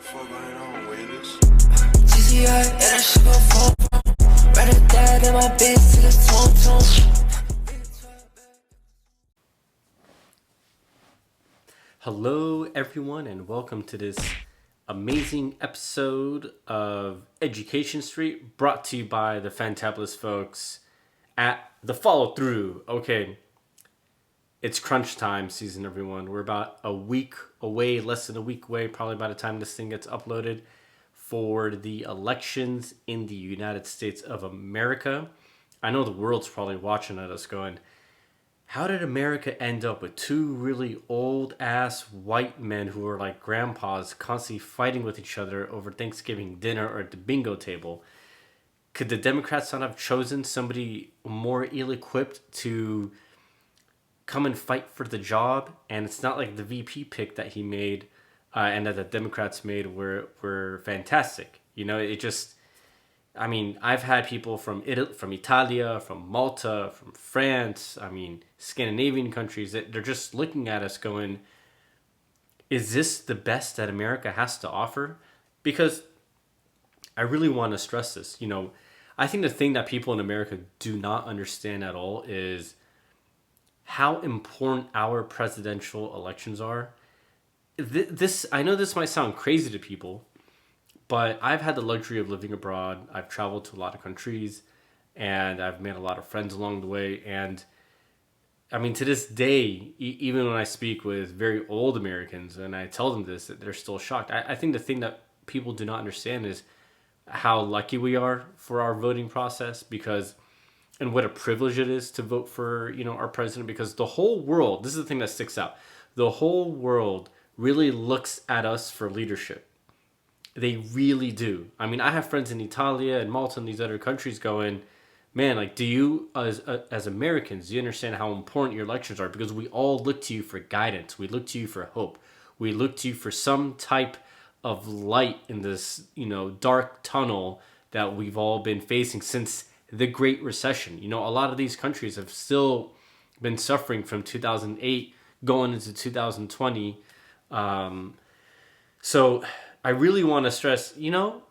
fuck going on, Wailers? GCI, and that shit gon' fall. Rather die than my bitch to the tone. Hello, everyone, and welcome to this amazing episode of Education Street, brought to you by the Fantabulous folks at the Follow Thru. Okay, it's crunch time season, everyone. We're about a week away, less than a week away, probably by the time this thing gets uploaded, for the elections in the United States of America. I know the world's probably watching at us going, how did America end up with two really old ass white men who are like grandpas constantly fighting with each other over Thanksgiving dinner or at the bingo table? Could the Democrats not have chosen somebody more ill equipped to come and fight for the job? And it's not like the VP pick that he made and that the Democrats made were fantastic. You know, it just, I mean, I've had people from Italy, from Italia, from Malta, from France, I mean, Scandinavian countries, that they're just looking at us going, is this the best that America has to offer? Because I really want to stress this. You know, I think the thing that people in America do not understand at all is how important our presidential elections are. This, I know this might sound crazy to people, but I've had the luxury of living abroad. I've traveled to a lot of countries, and I've made a lot of friends along the way. And I mean, to this day, even when I speak with very old Americans and I tell them this, that they're still shocked. I think the thing that people do not understand is how lucky we are for our voting process, because, and what a privilege it is to vote for, you know, our president, because the whole world, this is the thing that sticks out, the whole world really looks at us for leadership. They really do. I mean, I have friends in Italia and Malta and these other countries going, man, like, do you, as Americans, do you understand how important your elections are? Because we all look to you for guidance. We look to you for hope. We look to you for some type of light in this, you know, dark tunnel that we've all been facing since the Great Recession. You know, a lot of these countries have still been suffering from 2008 going into 2020. So I really want to stress, you know,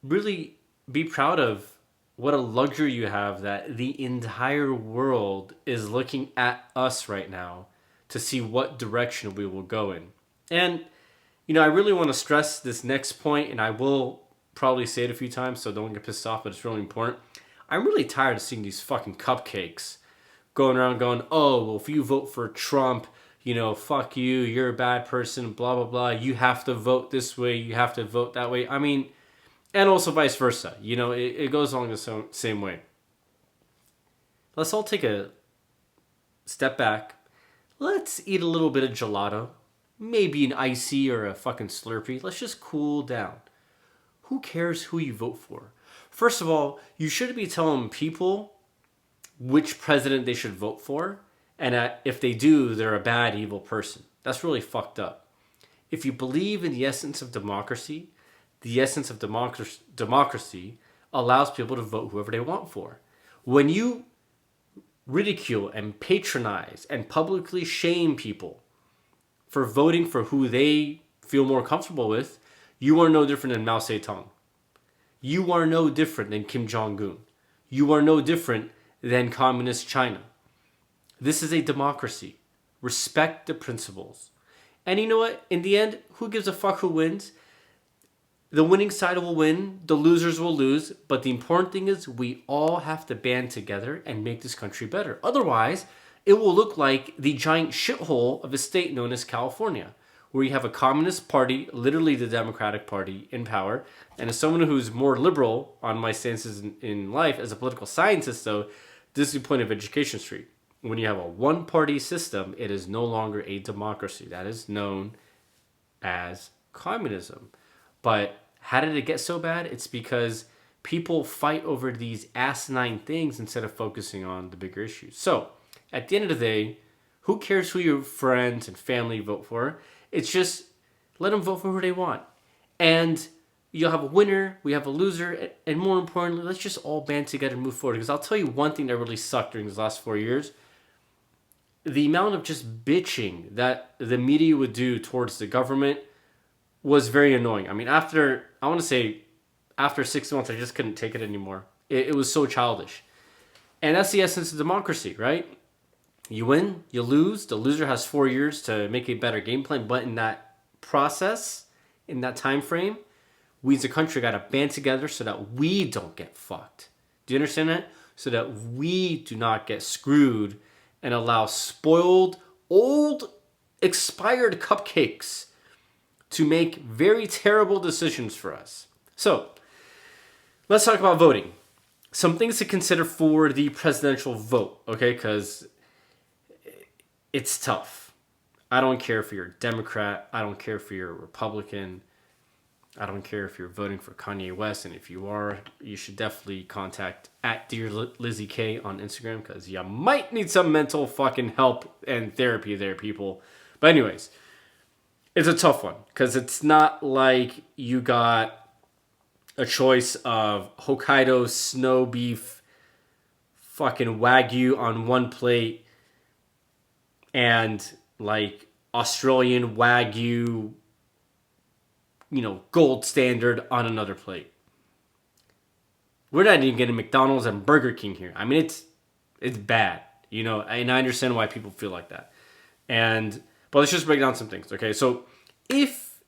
really be proud of what a luxury you have that the entire world is looking at us right now to see what direction we will go in. And, you know, I really want to stress this next point, and I will probably say it a few times, so don't get pissed off, but it's really important. I'm really tired of seeing these fucking cupcakes going around going, oh, well, if you vote for Trump, you know, fuck you, you're a bad person, blah, blah, blah. You have to vote this way, you have to vote that way. I mean, and also vice versa. You know, it goes along the same way. Let's all take a step back. Let's eat a little bit of gelato. Maybe an icy or a fucking Slurpee. Let's just cool down. Who cares who you vote for? First of all, you shouldn't be telling people which president they should vote for. And if they do, they're a bad, evil person. That's really fucked up. If you believe in the essence of democracy, the essence of democracy allows people to vote whoever they want for. When you ridicule and patronize and publicly shame people for voting for who they feel more comfortable with, you are no different than Mao Zedong. You are no different than Kim Jong-un. You are no different than communist China. This is a democracy. Respect the principles. And you know what? In the end, who gives a fuck who wins? The winning side will win. The losers will lose. But the important thing is we all have to band together and make this country better. Otherwise, it will look like the giant shithole of a state known as California, where you have a communist party, literally the Democratic Party, in power. And as someone who's more liberal on my stances in life, as a political scientist, though, this is the point of Education Street. When you have a one-party system, it is no longer a democracy. That is known as communism. But how did it get so bad? It's because people fight over these asinine things instead of focusing on the bigger issues. So, at the end of the day, who cares who your friends and family vote for? It's just let them vote for who they want. And you'll have a winner, we have a loser, and more importantly, let's just all band together and move forward. Because I'll tell you one thing that really sucked during these last 4 years. The amount of just bitching that the media would do towards the government was very annoying. I mean, I want to say, after 6 months, I just couldn't take it anymore. It was so childish. And that's the essence of democracy, right? You win, you lose. The loser has 4 years to make a better game plan. But in that process, in that time frame, we as a country got to band together so that we don't get fucked. Do you understand that? So that we do not get screwed and allow spoiled, old, expired cupcakes to make very terrible decisions for us. So, let's talk about voting. Some things to consider for the presidential vote, okay? Because it's tough. I don't care if you're a Democrat. I don't care if you're a Republican. I don't care if you're voting for Kanye West. And if you are, you should definitely contact at Dear Lizzie K on Instagram because you might need some mental fucking help and therapy there, people. But anyways, it's a tough one because it's not like you got a choice of Hokkaido snow beef, fucking Wagyu on one plate, and like Australian Wagyu, gold standard on another plate. We're not even getting McDonald's and Burger King here. I mean, it's bad, and I understand why people feel like that. But let's just break down some things, okay? So if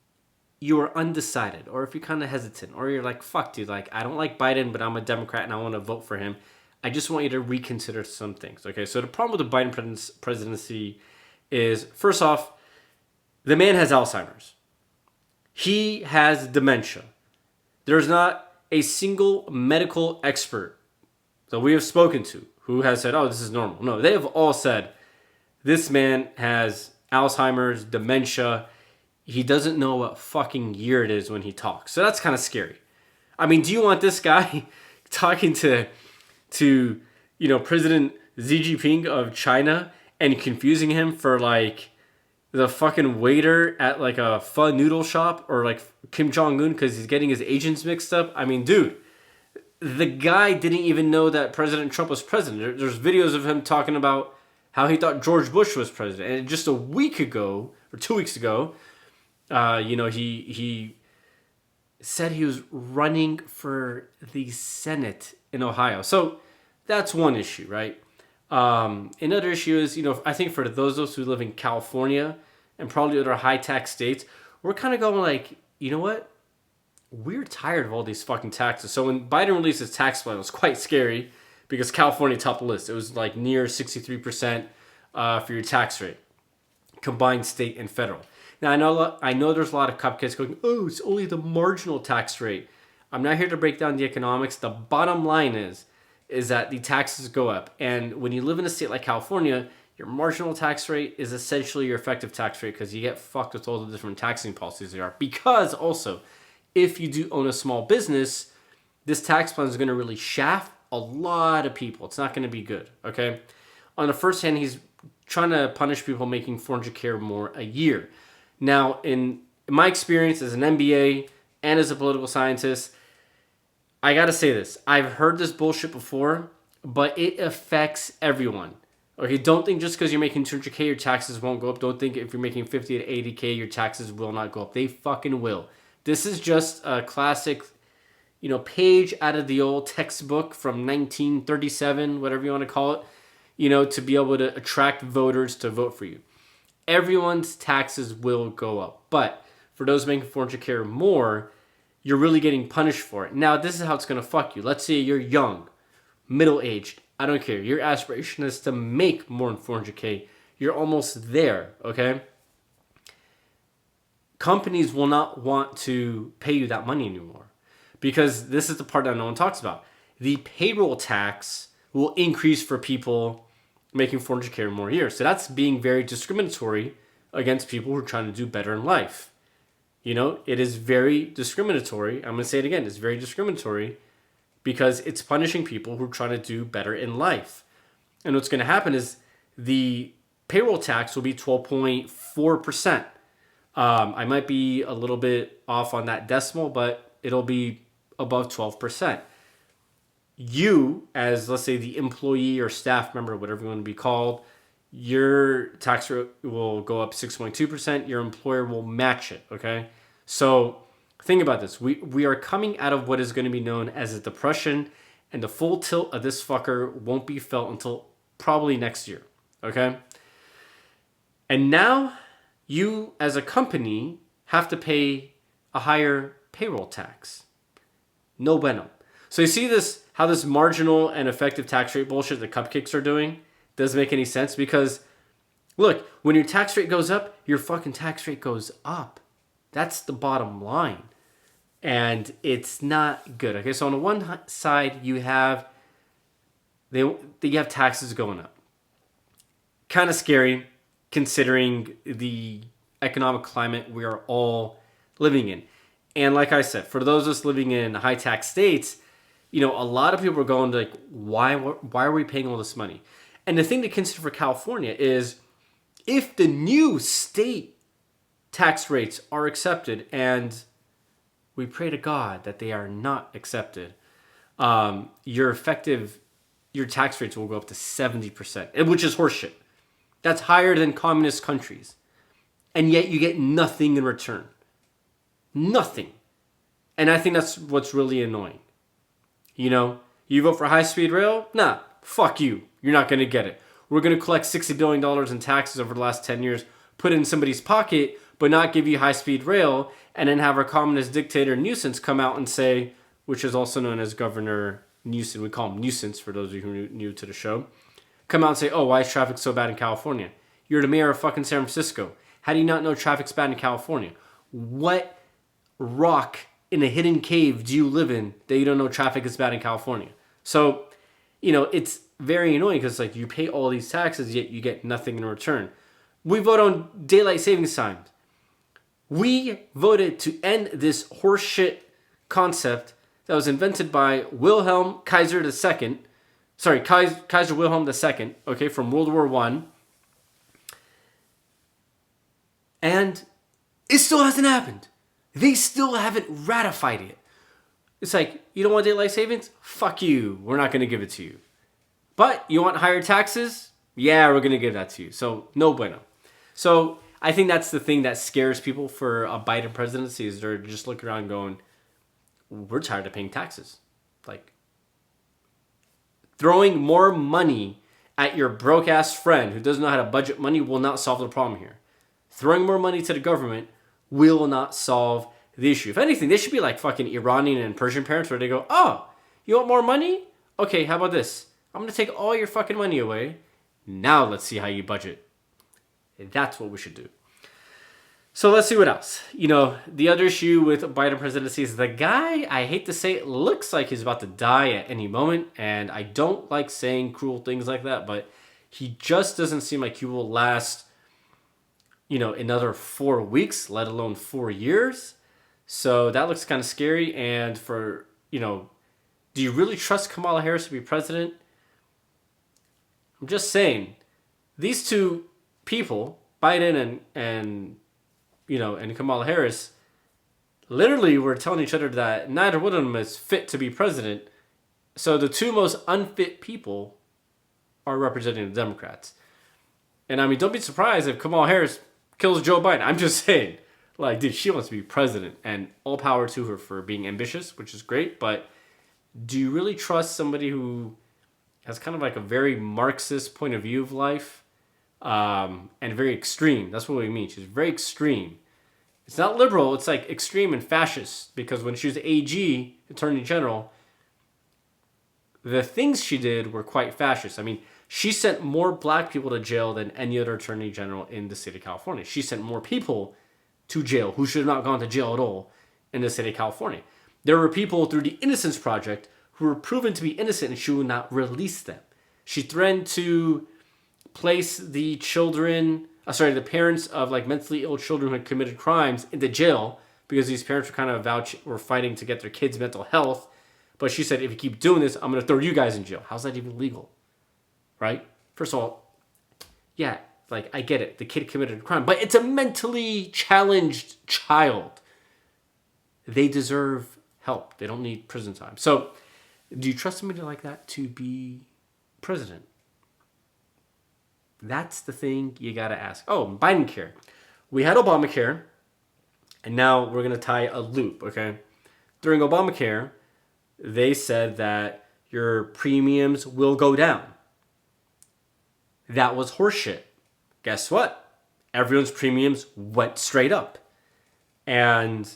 you are undecided, or if you're kind of hesitant, or you're like, fuck, dude, like, I don't like Biden, but I'm a Democrat and I want to vote for him, I just want you to reconsider some things, okay? So the problem with the Biden presidency is, first off, the man has Alzheimer's. He has dementia. There's not a single medical expert that we have spoken to who has said, oh, this is normal. No, they have all said, this man has Alzheimer's, dementia. He doesn't know what fucking year it is when he talks. So that's kind of scary. I mean, do you want this guy talking to President Xi Jinping of China and confusing him for like the fucking waiter at like a pho noodle shop, or like Kim Jong-un because he's getting his agents mixed up? I mean, dude, the guy didn't even know that President Trump was president. There's videos of him talking about how he thought George Bush was president. And just a week ago, or 2 weeks ago, he said he was running for the Senate in Ohio. So that's one issue, right? Another issue is, I think for those of us who live in California and probably other high tax states, we're kind of going like, you know what? We're tired of all these fucking taxes. So when Biden released his tax plan, it was quite scary because California topped the list. It was like near 63% for your tax rate, combined state and federal. Now, I know there's a lot of cupcakes going, oh, it's only the marginal tax rate. I'm not here to break down the economics. The bottom line is that the taxes go up. And when you live in a state like California, your marginal tax rate is essentially your effective tax rate because you get fucked with all the different taxing policies there are. Because also, if you do own a small business, this tax plan is going to really shaft a lot of people. It's not going to be good, okay? On the first hand, he's trying to punish people making 400K or more a year. Now, in my experience as an MBA and as a political scientist, I gotta say this. I've heard this bullshit before, but it affects everyone. Okay, don't think just because you're making 200K, your taxes won't go up. Don't think if you're making 50 to 80K, your taxes will not go up. They fucking will. This is just a classic, page out of the old textbook from 1937, whatever you want to call it, to be able to attract voters to vote for you. Everyone's taxes will go up. But for those making 400K or more, you're really getting punished for it. Now, this is how it's going to fuck you. Let's say you're young, middle-aged. I don't care. Your aspiration is to make more than 400K. You're almost there, okay? Companies will not want to pay you that money anymore because this is the part that no one talks about. The payroll tax will increase for people making 400K or more a year. So that's being very discriminatory against people who are trying to do better in life. It is very discriminatory. I'm going to say it again. It's very discriminatory because it's punishing people who are trying to do better in life. And what's going to happen is the payroll tax will be 12.4%. I might be a little bit off on that decimal, but it'll be above 12%. You, as let's say the employee or staff member, whatever you want to be called, your tax rate will go up 6.2%. Your employer will match it, okay? So think about this. We are coming out of what is going to be known as a depression, and the full tilt of this fucker won't be felt until probably next year. Okay? And now you, as a company, have to pay a higher payroll tax. No bueno. So you see this, how this marginal and effective tax rate bullshit the cupcakes are doing doesn't make any sense, because look, when your tax rate goes up, your fucking tax rate goes up. That's the bottom line. And it's not good. Okay, so on the one side, you have taxes going up. Kind of scary, considering the economic climate we are all living in. And like I said, for those of us living in high tax states, a lot of people are going to like, why are we paying all this money? And the thing to consider for California is, if the new state tax rates are accepted, and we pray to God that they are not accepted, your tax rates will go up to 70%, which is horseshit. That's higher than communist countries. And yet you get nothing in return. Nothing. And I think that's what's really annoying. You vote for high-speed rail? Nah, fuck you. You're not going to get it. We're going to collect $60 billion in taxes over the last 10 years, put it in somebody's pocket, but not give you high-speed rail, and then have our communist dictator Nuisance come out and say, which is also known as Governor Nuisance, we call him Nuisance for those of you who are new to the show, come out and say, oh, why is traffic so bad in California? You're the mayor of fucking San Francisco. How do you not know traffic's bad in California? What rock in a hidden cave do you live in that you don't know traffic is bad in California? So, it's very annoying, because like, you pay all these taxes, yet you get nothing in return. We vote on daylight savings time. We voted to end this horseshit concept that was invented by Wilhelm Kaiser II. Sorry, Kaiser Wilhelm II, okay, from World War I. And it still hasn't happened. They still haven't ratified it. It's like, you don't want daylight savings? Fuck you. We're not going to give it to you. But you want higher taxes? Yeah, we're going to give that to you. So, no bueno. So, I think that's the thing that scares people for a Biden presidency, is they're just looking around going, we're tired of paying taxes. Like, throwing more money at your broke-ass friend who doesn't know how to budget money will not solve the problem here. Throwing more money to the government will not solve the issue. If anything, they should be like fucking Iranian and Persian parents, where they go, oh, you want more money? Okay, how about this? I'm going to take all your fucking money away. Now let's see how you budget. That's what we should do. So let's see what else. The other issue with Biden presidency is the guy, I hate to say it, looks like he's about to die at any moment. And I don't like saying cruel things like that, but he just doesn't seem like he will last, another 4 weeks, let alone 4 years. So that looks kind of scary. And for, do you really trust Kamala Harris to be president? I'm just saying, these two people, Biden and Kamala Harris, literally were telling each other that neither one of them is fit to be president. So the two most unfit people are representing the Democrats. And I mean, don't be surprised if Kamala Harris kills Joe Biden. I'm just saying, like, dude, she wants to be president, and all power to her for being ambitious, which is great. But do you really trust somebody who has kind of like a very Marxist point of view of life, and very extreme? That's what we mean. She's very extreme. It's not liberal. It's like extreme and fascist, because when she was AG, Attorney General, the things she did were quite fascist. I mean, she sent more black people to jail than any other Attorney General in the state of California. She sent more people to jail who should have not gone to jail at all in the state of California. There were people through the Innocence Project who were proven to be innocent, and she would not release them. She threatened to place the parents of like mentally ill children who had committed crimes into jail, because these parents were kind of were fighting to get their kids' mental health. But she said, if you keep doing this, I'm going to throw you guys in jail. How's that even legal? Right? First of all, yeah, like, I get it. The kid committed a crime, but it's a mentally challenged child. They deserve help. They don't need prison time. So, do you trust somebody like that to be president? That's the thing you got to ask. Oh, Biden care. We had Obamacare, And now we're going to tie a loop, okay? During Obamacare, they said that your premiums will go down. That was horseshit. Guess what? Everyone's premiums went straight up. And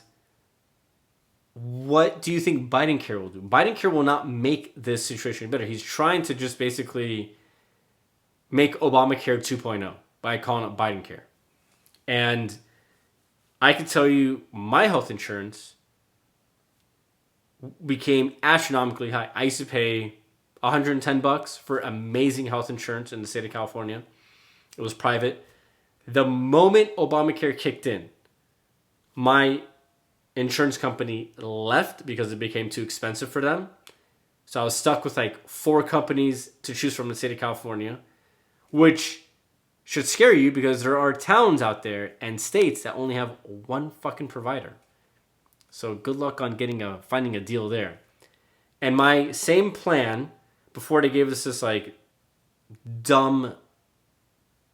what do you think Biden care will do? Biden care will not make this situation better. He's trying to just basically make Obamacare 2.0 by calling it Biden care. And I can tell you my health insurance became astronomically high. I used to pay $110 for amazing health insurance in the state of California. It was private. The moment Obamacare kicked in, my insurance company left because it became too expensive for them. So I was stuck with like 4 companies to choose from in the state of California, which should scare you because there are towns out there and states that only have one fucking provider. So good luck on finding a deal there. And my same plan, before they gave us this like dumb,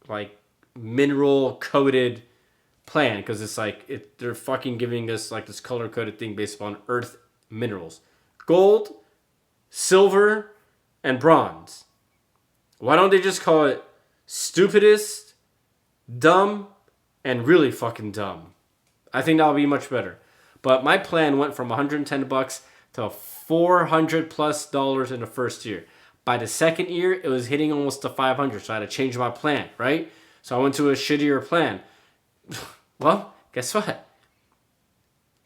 like mineral coated plan, because it's like they're fucking giving us like this color coded thing based upon earth minerals: gold, silver, and bronze. Why don't they just call it stupidest, dumb, and really fucking dumb? I think that'll be much better. But my plan went from $110 to $400 plus in the first year. By the second year, it was hitting almost to $500, so I had to change my plan, right? So I went to a shittier plan. Well, guess what?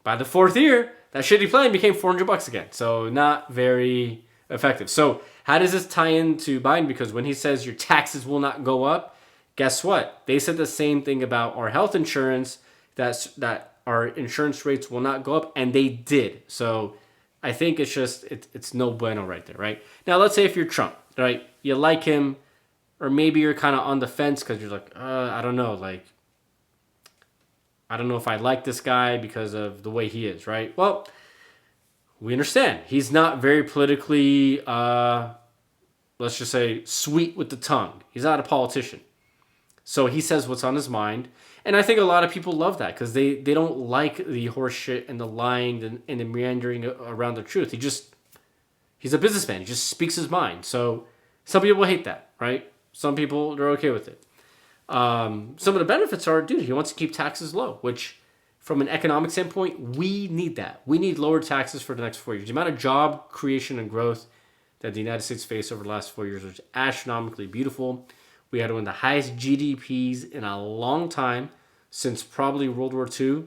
By the 4th year, that shitty plan became $400 again. So not very effective. So how does this tie into Biden? Because when he says your taxes will not go up, guess what? They said the same thing about our health insurance, that our insurance rates will not go up, and they did. So I think it's no bueno right there, right? Now, let's say if you're Trump, right? You like him, or maybe you're kind of on the fence because you're like, I don't know, like, I don't know if I like this guy because of the way he is, right? Well, we understand. He's not very politically, let's just say, sweet with the tongue. He's not a politician. So he says what's on his mind. And I think a lot of people love that because they don't like the horse shit and the lying and the meandering around the truth. He's a businessman. He just speaks his mind. So some people hate that, right? Some people, they're okay with it. Some of the benefits are, dude, he wants to keep taxes low, which from an economic standpoint, we need that. We need lower taxes for the next 4 years. The amount of job creation and growth that the United States faced over the last 4 years was astronomically beautiful. We had one of the highest GDPs in a long time, since probably World War II.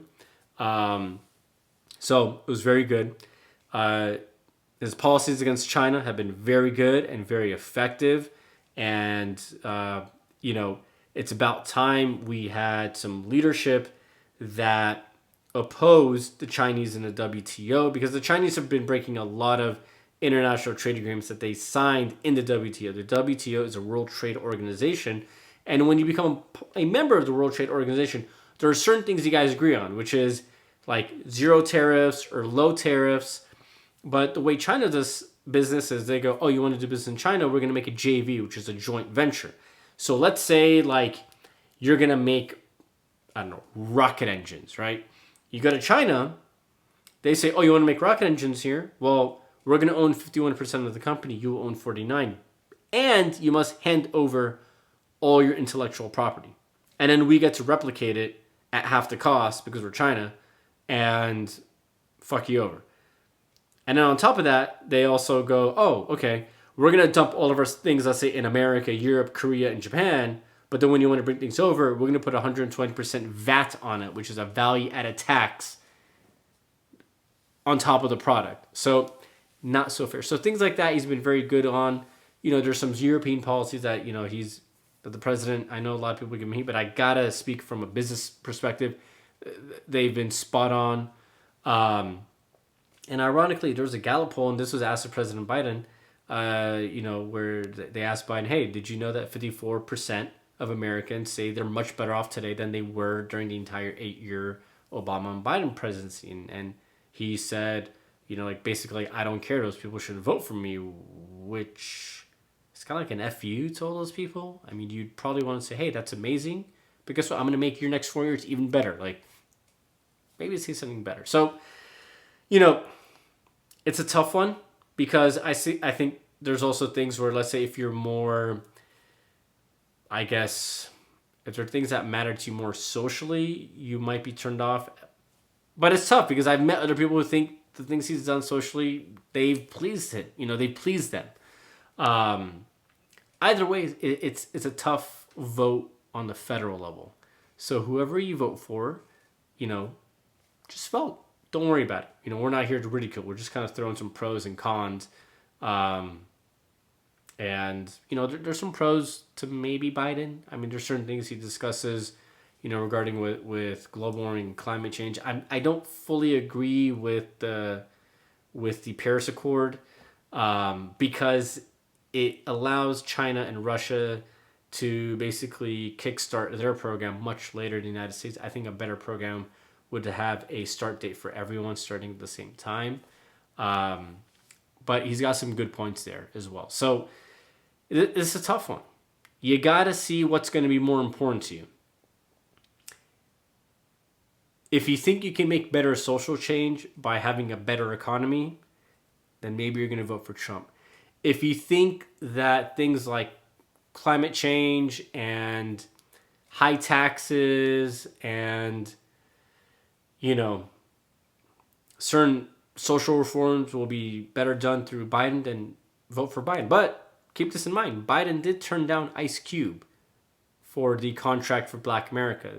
So it was very good. His policies against China have been very good and very effective. And, it's about time we had some leadership that opposed the Chinese in the WTO, because the Chinese have been breaking a lot of international trade agreements that they signed in the WTO. The WTO is a World Trade Organization. And when you become a member of the World Trade Organization, there are certain things you guys agree on, which is like zero tariffs or low tariffs. But the way China does business is they go, oh, you want to do business in China? We're going to make a JV, which is a joint venture. So let's say like you're going to make, I don't know, rocket engines, right? You go to China, they say, oh, you want to make rocket engines here? Well, we're going to own 51% of the company. You will own 49%. And you must hand over all your intellectual property. And then we get to replicate it at half the cost because we're China and fuck you over. And then on top of that, they also go, oh, okay, we're going to dump all of our things, let's say in America, Europe, Korea, and Japan. But then when you want to bring things over, we're going to put 120% VAT on it, which is a value-added tax on top of the product. So not so fair. So things like that he's been very good on. There's some European policies that, that the president, I know a lot of people give me heat, but I got to speak from a business perspective. They've been spot on. And ironically, there was a Gallup poll, and this was asked to President Biden, where they asked Biden, hey, did you know that 54% of Americans say they're much better off today than they were during the entire 8-year Obama and Biden presidency? And he said, basically, I don't care. Those people should vote for me, which is kind of like an FU to all those people. I mean, you'd probably want to say, hey, that's amazing. But guess what? I'm going to make your next 4 years even better. Like, maybe see something better. So, you know, it's a tough one because I think there's also things where, let's say, if you're more, I guess, if there are things that matter to you more socially, you might be turned off. But it's tough because I've met other people who think the things he's done socially, they've pleased him. They pleased them. Either way, it's a tough vote on the federal level. So whoever you vote for, just vote. Don't worry about it. We're not here to ridicule. We're just kind of throwing some pros and cons. And there's some pros to maybe Biden. I mean, there's certain things he discusses, regarding with global warming and climate change. I don't fully agree with the Paris Accord, because it allows China and Russia to basically kickstart their program much later in the United States. I think a better program would have a start date for everyone starting at the same time. But he's got some good points there as well. So it's a tough one. You got to see what's going to be more important to you. If you think you can make better social change by having a better economy, then maybe you're going to vote for Trump. If you think that things like climate change and high taxes and, certain social reforms will be better done through Biden, then vote for Biden. But keep this in mind. Biden did turn down Ice Cube for the contract for Black America.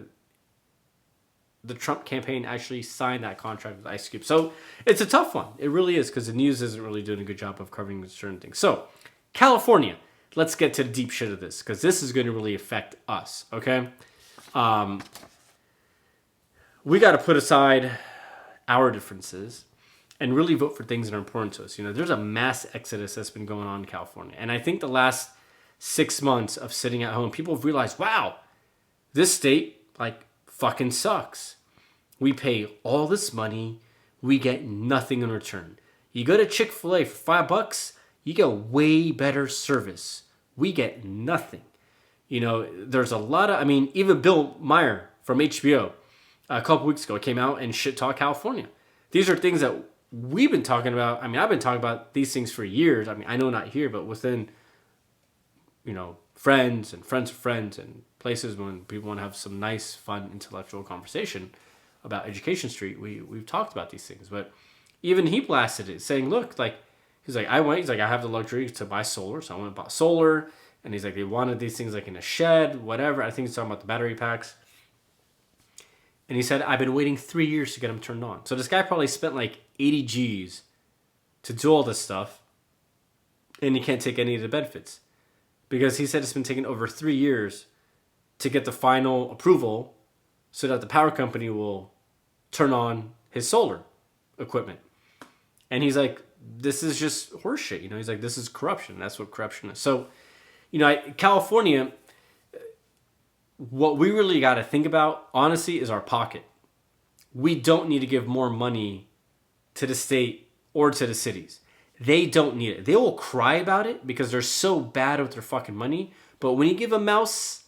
The Trump campaign actually signed that contract with Ice Cube. So it's a tough one. It really is, because the news isn't really doing a good job of covering certain things. So California, let's get to the deep shit of this, because this is going to really affect us, okay? We got to put aside our differences and really vote for things that are important to us. There's a mass exodus that's been going on in California. And I think the last 6 months of sitting at home, people have realized, wow, this state, fucking sucks. We pay all this money. We get nothing in return. You go to Chick-fil-A for $5, you get way better service. We get nothing. There's a lot of, even Bill Maher from HBO a couple weeks ago came out and shit talked California. These are things that we've been talking about. I've been talking about these things for years. I know not here, but within, friends and friends of friends and places when people want to have some nice, fun, intellectual conversation about Education Street, we've talked about these things. But even he blasted it, saying, look, I have the luxury to buy solar, so I went and bought solar. And he's like, they wanted these things in a shed, whatever. I think he's talking about the battery packs. And he said, I've been waiting 3 years to get them turned on. So this guy probably spent 80 G's to do all this stuff, and he can't take any of the benefits. Because he said it's been taking over 3 years to get the final approval so that the power company will turn on his solar equipment. And he's like, this is just horseshit. He's like, this is corruption. That's what corruption is. So, California, what we really got to think about, honestly, is our pocket. We don't need to give more money to the state or to the cities. They don't need it. They will cry about it because they're so bad with their fucking money. But when you give a mouse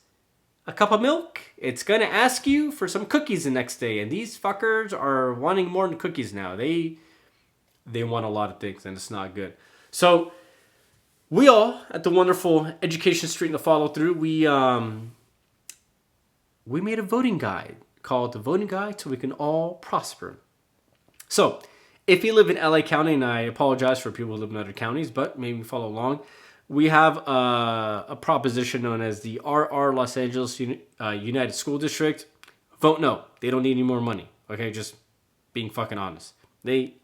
a cup of milk, it's going to ask you for some cookies the next day. And these fuckers are wanting more than cookies now. They want a lot of things, and it's not good. So we all, at the wonderful Education Street and the Follow Through, we made a voting guide called The Voting Guide So We Can All Prosper. So if you live in LA County, and I apologize for people who live in other counties, but maybe follow along, we have a proposition known as the RR Los Angeles United School District. Vote no. They don't need any more money. Okay, just being fucking honest. The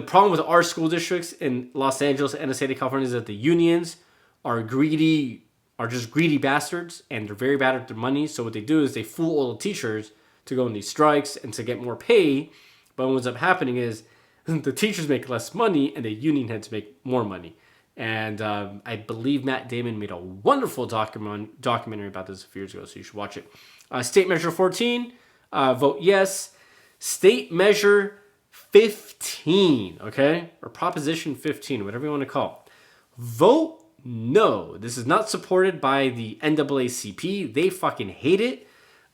problem with our school districts in Los Angeles and the state of California is that the unions are just greedy bastards, and they're very bad at their money. So what they do is they fool all the teachers to go on these strikes and to get more pay. But what ends up happening is the teachers make less money and the union heads make more money. And I believe Matt Damon made a wonderful documentary about this a few years ago, so you should watch it. State Measure 14, vote yes. State Measure 15, okay? Or Proposition 15, whatever you want to call it. Vote no. This is not supported by the NAACP. They fucking hate it.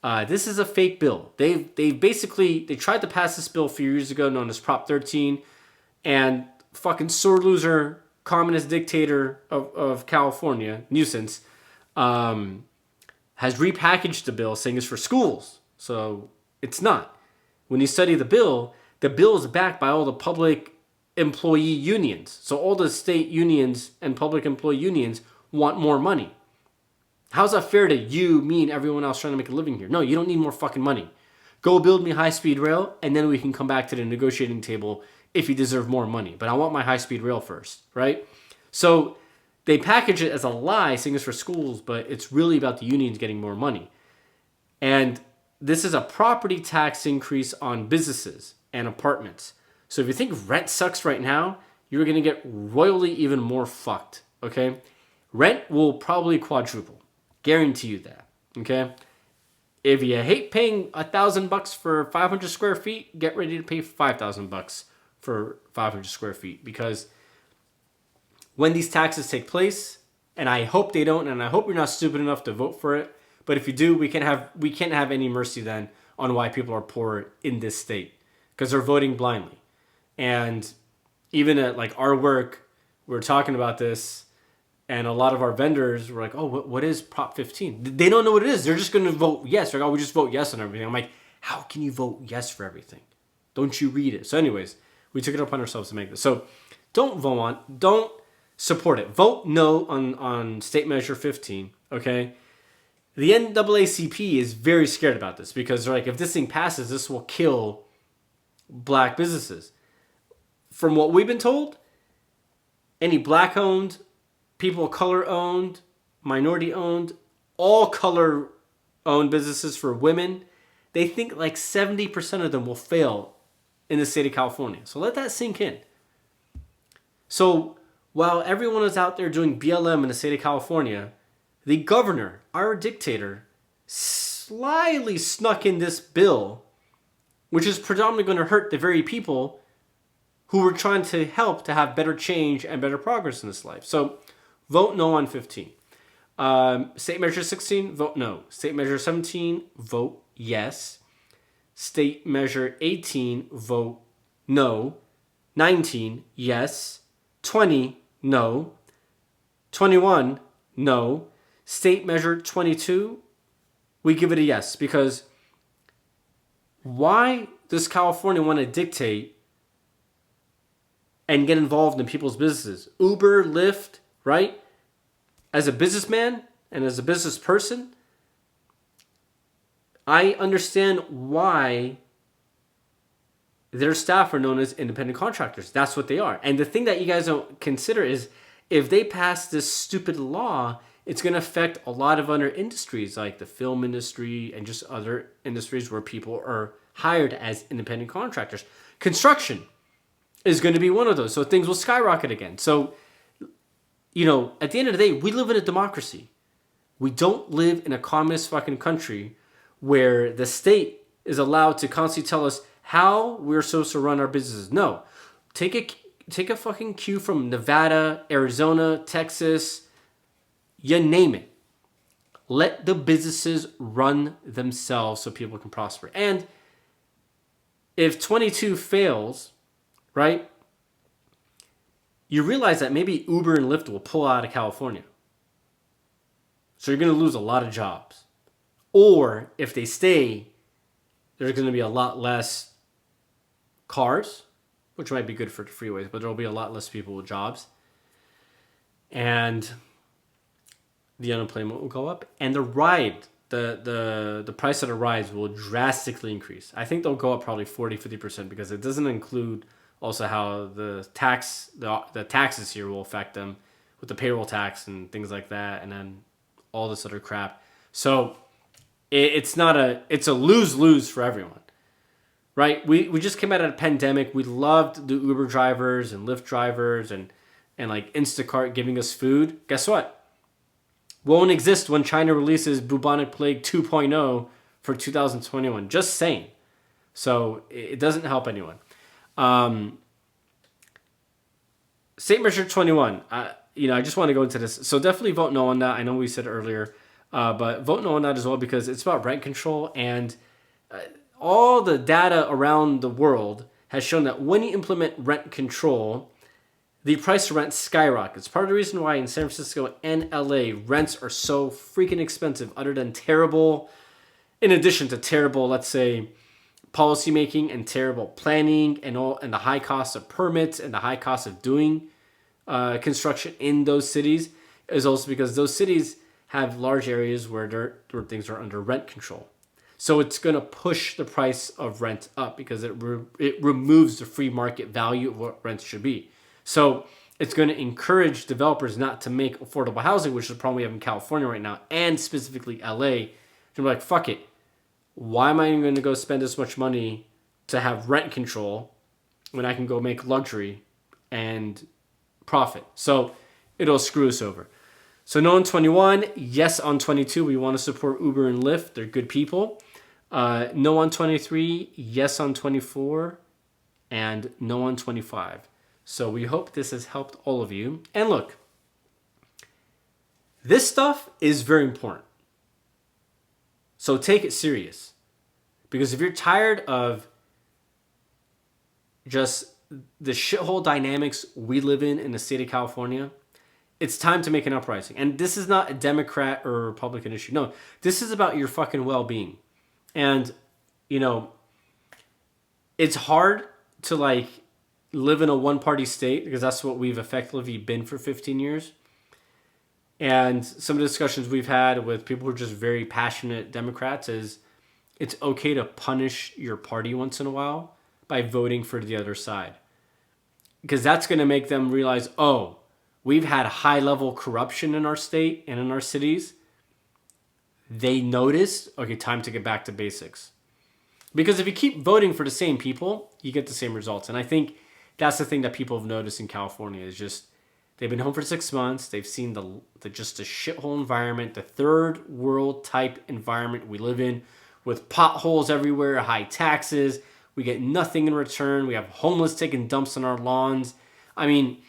This is a fake bill. They basically they tried to pass this bill a few years ago, known as Prop 13, and fucking sore loser communist dictator of California, nuisance, has repackaged the bill saying it's for schools. So it's not. When you study the bill is backed by all the public employee unions. So all the state unions and public employee unions want more money. How's that fair to you, me, and everyone else trying to make a living here? No, you don't need more fucking money. Go build me high-speed rail, and then we can come back to the negotiating table if you deserve more money. But I want my high-speed rail first, right? So they package it as a lie, saying it's for schools, but it's really about the unions getting more money. And this is a property tax increase on businesses and apartments. So if you think rent sucks right now, you're going to get royally even more fucked, okay? Rent will probably quadruple. Guarantee you that, okay? If you hate paying $1,000 for 500 square feet, get ready to pay $5,000 for 500 square feet, because when these taxes take place, and I hope they don't, and I hope you're not stupid enough to vote for it, but if you do, we can't have any mercy then on why people are poor in this state, because they're voting blindly. And even at like our work, we're talking about this, and a lot of our vendors were like, oh, what is Prop 15? They don't know what it is. They're just going to vote yes. They're like, oh, we just vote yes on everything. I'm like, how can you vote yes for everything? Don't you read it? So anyways, we took it upon ourselves to make this. So don't vote on, don't support it. Vote no on State Measure 15, okay? The NAACP is very scared about this because they're like, if this thing passes, this will kill black businesses. From what we've been told, any black-owned, people of color owned, minority owned, all color owned businesses for women, they think like 70% of them will fail in the state of California. So let that sink in. So while everyone is out there doing BLM in the state of California, the governor, our dictator, slyly snuck in this bill, which is predominantly going to hurt the very people who were trying to help to have better change and better progress in this life. So vote no on 15. State Measure 16, vote no. State Measure 17, vote yes. State Measure 18, vote no. 19, yes. 20, no. 21, no. State Measure 22, we give it a yes. Because why does California want to dictate and get involved in people's businesses? Uber, Lyft, right? As a businessman and as a business person, I understand why their staff are known as independent contractors. That's what they are. And the thing that you guys don't consider is if they pass this stupid law, it's going to affect a lot of other industries like the film industry and just other industries where people are hired as independent contractors. Construction is going to be one of those. So things will skyrocket again. So, you know, at the end of the day, we live in a democracy. We don't live in a communist fucking country where the state is allowed to constantly tell us how we're supposed to run our businesses. No. Take a fucking cue from Nevada, Arizona, Texas, you name it. Let the businesses run themselves so people can prosper. And if 22 fails, right, you realize that maybe Uber and Lyft will pull out of California. So you're going to lose a lot of jobs. Or if they stay, there's going to be a lot less cars, which might be good for the freeways, but there will be a lot less people with jobs. And the unemployment will go up. And the price of the rides will drastically increase. I think they'll go up probably 40-50% because it doesn't include also how the taxes here will affect them with the payroll tax and things like that, and then all this other crap. So it's a lose-lose for everyone, right? We just came out of a pandemic. We loved the Uber drivers and Lyft drivers and like Instacart giving us food. Guess what? Won't exist when China releases bubonic plague 2.0 for 2021. Just saying. So it doesn't help anyone. State Measure 21. I just want to go into this. So definitely vote no on that. I know we said earlier. But vote no on that as well because it's about rent control, and all the data around the world has shown that when you implement rent control, the price of rent skyrockets. Part of the reason why in San Francisco and LA rents are so freaking expensive, other than terrible, in addition to terrible, let's say, policymaking and terrible planning and the high cost of permits and the high cost of doing construction in those cities, is also because those cities have large areas where things are under rent control. So it's going to push the price of rent up because it removes the free market value of what rents should be. So it's going to encourage developers not to make affordable housing, which is the problem we have in California right now, and specifically LA. To be like, fuck it. Why am I going to go spend this much money to have rent control when I can go make luxury and profit? So it'll screw us over. So no on 21, yes on 22. We want to support Uber and Lyft. They're good people. No on 23, yes on 24, and no on 25. So we hope this has helped all of you. And look, this stuff is very important. So take it serious. Because if you're tired of just the shithole dynamics we live in the state of California, it's time to make an uprising. And this is not a Democrat or a Republican issue. No, this is about your fucking well-being. And, you know, it's hard to like live in a one-party state because that's what we've effectively been for 15 years. And some of the discussions we've had with people who are just very passionate Democrats is it's okay to punish your party once in a while by voting for the other side. Because that's going to make them realize, oh, we've had high-level corruption in our state and in our cities. They noticed, okay, time to get back to basics. Because if you keep voting for the same people, you get the same results. And I think that's the thing that people have noticed in California is just they've been home for 6 months. They've seen the just a shithole environment, the third world type environment we live in with potholes everywhere, high taxes. We get nothing in return. We have homeless taking dumps on our lawns. I mean,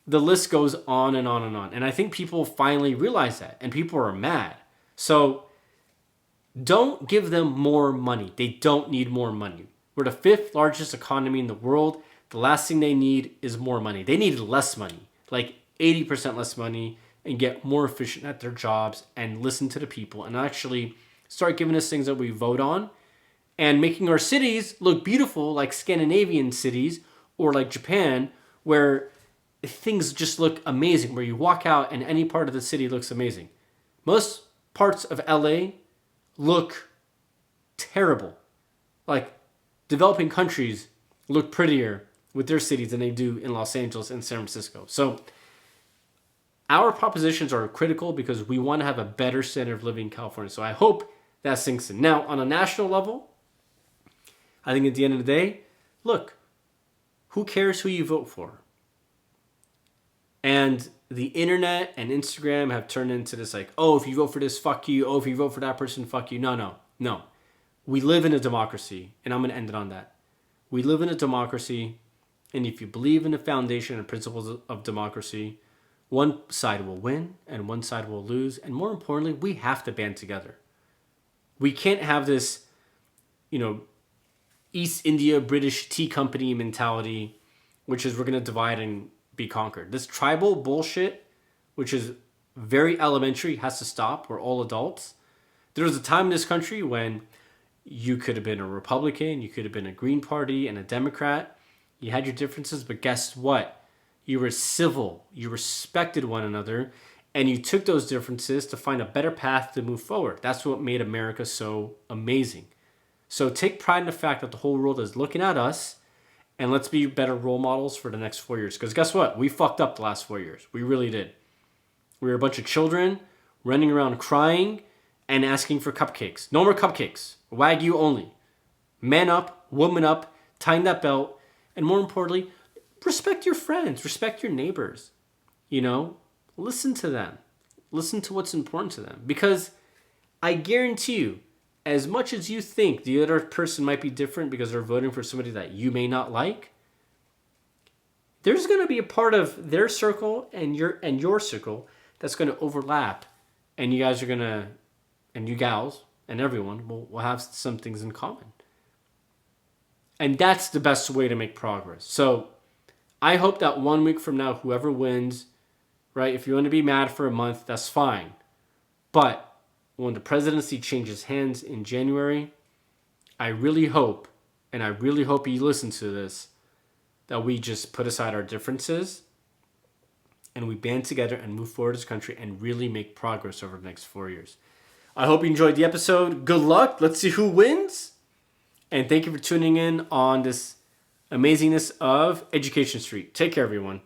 the list goes on and on and on. And I think people finally realize that, and people are mad. So don't give them more money. They don't need more money. We're the 5th largest economy in the world. The last thing they need is more money. They need less money, like 80% less money, and get more efficient at their jobs and listen to the people and actually start giving us things that we vote on and making our cities look beautiful like Scandinavian cities or like Japan, where things just look amazing, where you walk out and any part of the city looks amazing. Most parts of LA look terrible. Like developing countries look prettier with their cities than they do in Los Angeles and San Francisco. So our propositions are critical because we want to have a better standard of living in California. So I hope that sinks in. Now, on a national level, I think at the end of the day, look, who cares who you vote for? And the internet and Instagram have turned into this like, oh, if you vote for this, fuck you. Oh, if you vote for that person, fuck you. No. We live in a democracy, and I'm going to end it on that. We live in a democracy, and if you believe in the foundation and principles of democracy, one side will win and one side will lose. And more importantly, we have to band together. We can't have this, East India British tea company mentality, which is we're going to divide and be conquered. This tribal bullshit, which is very elementary, has to stop. We're all adults. There was a time in this country when you could have been a Republican, you could have been a Green Party and a Democrat. You had your differences, but guess what? You were civil. You respected one another, and you took those differences to find a better path to move forward. That's what made America so amazing. So take pride in the fact that the whole world is looking at us, and let's be better role models for the next 4 years. Because guess what? We fucked up the last 4 years. We really did. We were a bunch of children running around crying and asking for cupcakes. No more cupcakes. Wagyu only. Man up, woman up, tighten that belt, and more importantly, respect your friends, respect your neighbors. Listen to them. Listen to what's important to them. Because I guarantee you, as much as you think the other person might be different because they're voting for somebody that you may not like, there's going to be a part of their circle and your circle that's going to overlap, and you guys are going to and you gals and everyone will have some things in common. And that's the best way to make progress. So I hope that 1 week from now, whoever wins, right, if you want to be mad for a month, that's fine. But when the presidency changes hands in January, I really hope, and I really hope you listen to this, that we just put aside our differences and we band together and move forward as a country and really make progress over the next 4 years. I hope you enjoyed the episode. Good luck. Let's see who wins. And thank you for tuning in on this amazingness of Education Street. Take care, everyone.